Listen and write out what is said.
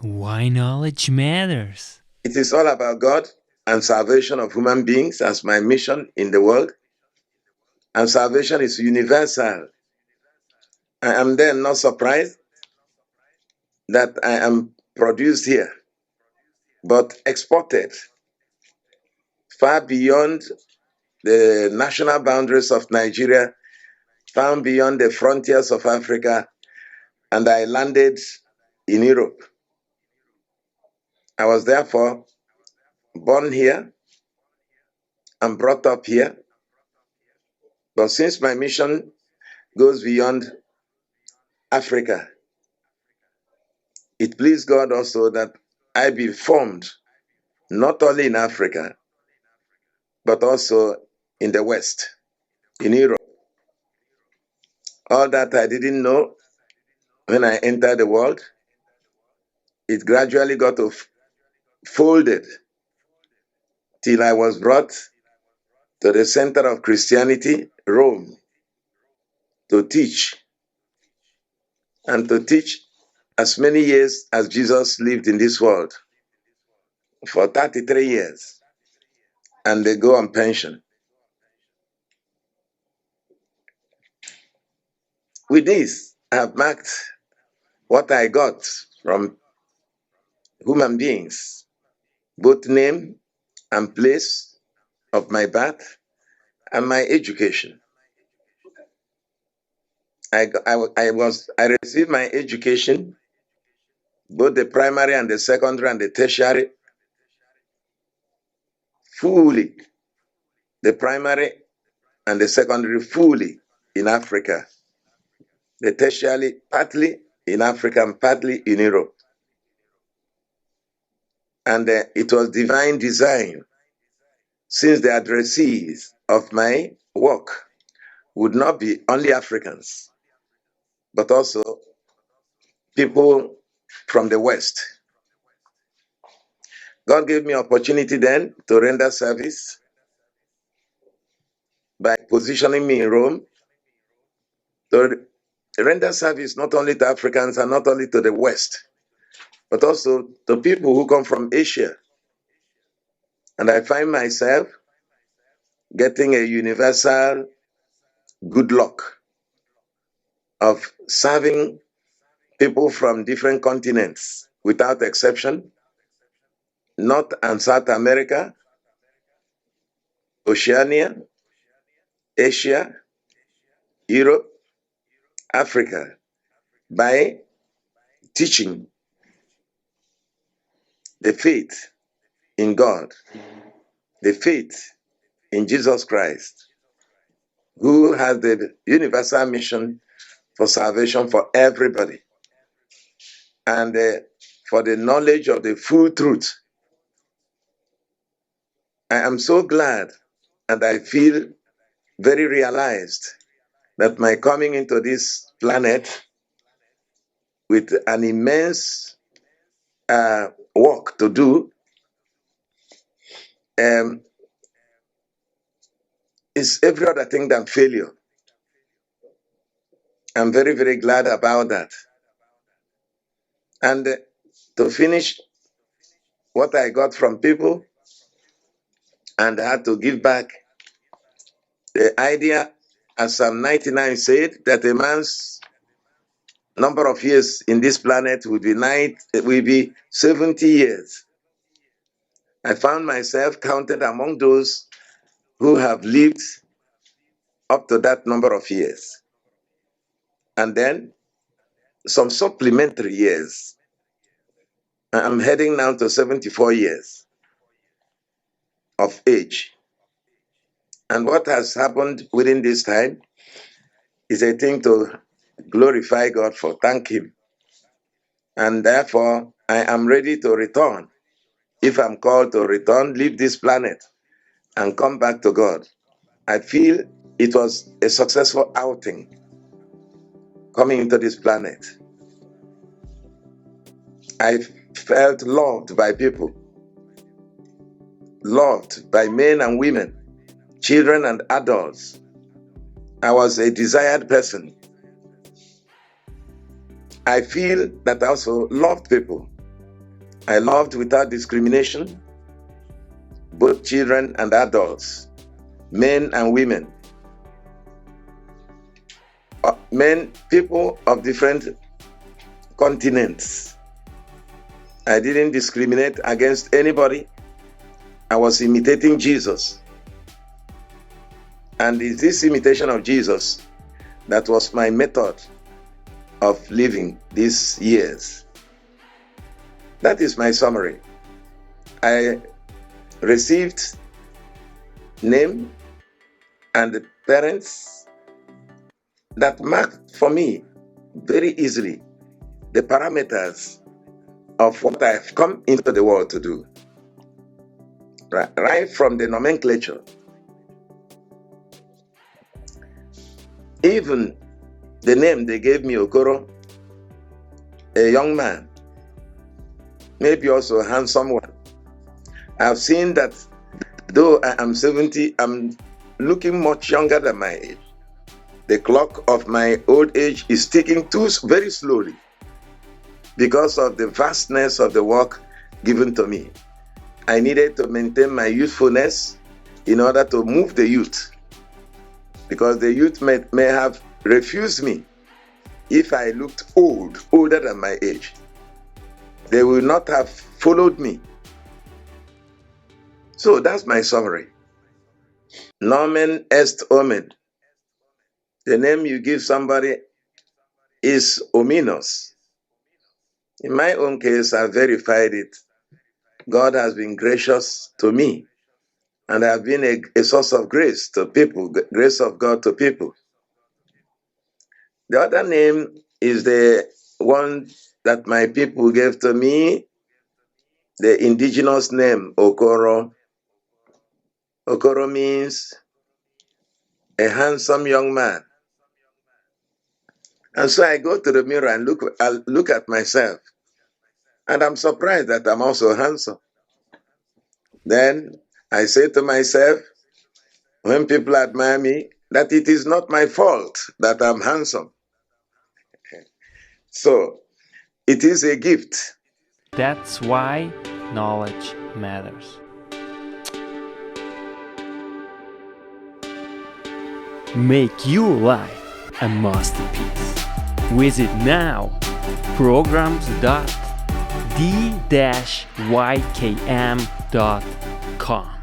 Why knowledge matters. It is all about God and salvation of human beings as my mission in the world. And salvation is universal. I am then not surprised that I am produced here, but exported far beyond the national boundaries of Nigeria, far beyond the frontiers of Africa, and I landed in Europe. I was therefore born here and brought up here. But since my mission goes beyond Africa, it pleased God also that I be formed not only in Africa, but also in the West, in Europe. All that I didn't know when I entered the world, it gradually got folded till I was brought to the center of Christianity, Rome, to teach and to teach as many years as Jesus lived in this world, for 33 years, and they go on pension. With this, I have marked what I got from human beings, both name and place of my birth and my education. I received my education, both the primary and the secondary and the tertiary, fully. The primary and the secondary fully in Africa. The tertiary partly in Africa and partly in Europe. And it was divine design, since the addressees of my work would not be only Africans, but also people from the West. God gave me opportunity then to render service by positioning me in Rome, to render service not only to Africans and not only to the West, but also to people who come from Asia. And I find myself getting a universal good luck of serving people from different continents without exception, North and South America, Oceania, Asia, Europe, Africa, by teaching the faith in God, the faith in Jesus Christ, who has the universal mission for salvation for everybody, and for the knowledge of the full truth. I am so glad and I feel very realized that my coming into this planet with an immense work to do is every other thing than failure. I'm very, very glad about that. And to finish what I got from people and I had to give back the idea, as Psalm 99 said, that a man's number of years in this planet will be 70 years. I found myself counted among those who have lived up to that number of years. And then some supplementary years. I'm heading now to 74 years of age. And what has happened within this time is a thing to glorify God for, thank Him. And therefore, I am ready to return. If I'm called to return, leave this planet and come back to God. I feel it was a successful outing coming into this planet. I felt loved by people, loved by men and women, children and adults. I was a desired person. I feel that I also loved people. I loved without discrimination, both children and adults, men and women, people of different continents. I didn't discriminate against anybody. I was imitating Jesus. And it's this imitation of Jesus that was my method of living these years. That is my summary. I received name and parents that marked for me very easily the parameters of what I've come into the world to do. Right from the nomenclature. Even the name they gave me, Okoro, a young man, maybe also a handsome one. I've seen that though I am 70, I'm looking much younger than my age. The clock of my old age is ticking too very slowly because of the vastness of the work given to me. I needed to maintain my youthfulness in order to move the youth, because the youth may have refused me if I looked older than my age. They will not have followed me. So that's my summary. Nomen est omen. The name you give somebody is ominous. In my own case, I verified it. God has been gracious to me, and I have been a source of grace to people, grace of God to people. The other name is the one that my people gave to me, the indigenous name, Okoro. Okoro means a handsome young man. And so I go to the mirror and look at myself, and I'm surprised that I'm also handsome. Then I say to myself, when people admire me, that it is not my fault that I'm handsome. So it is a gift. That's why knowledge matters. Make your life a masterpiece. Visit now programs.d-ykm.com.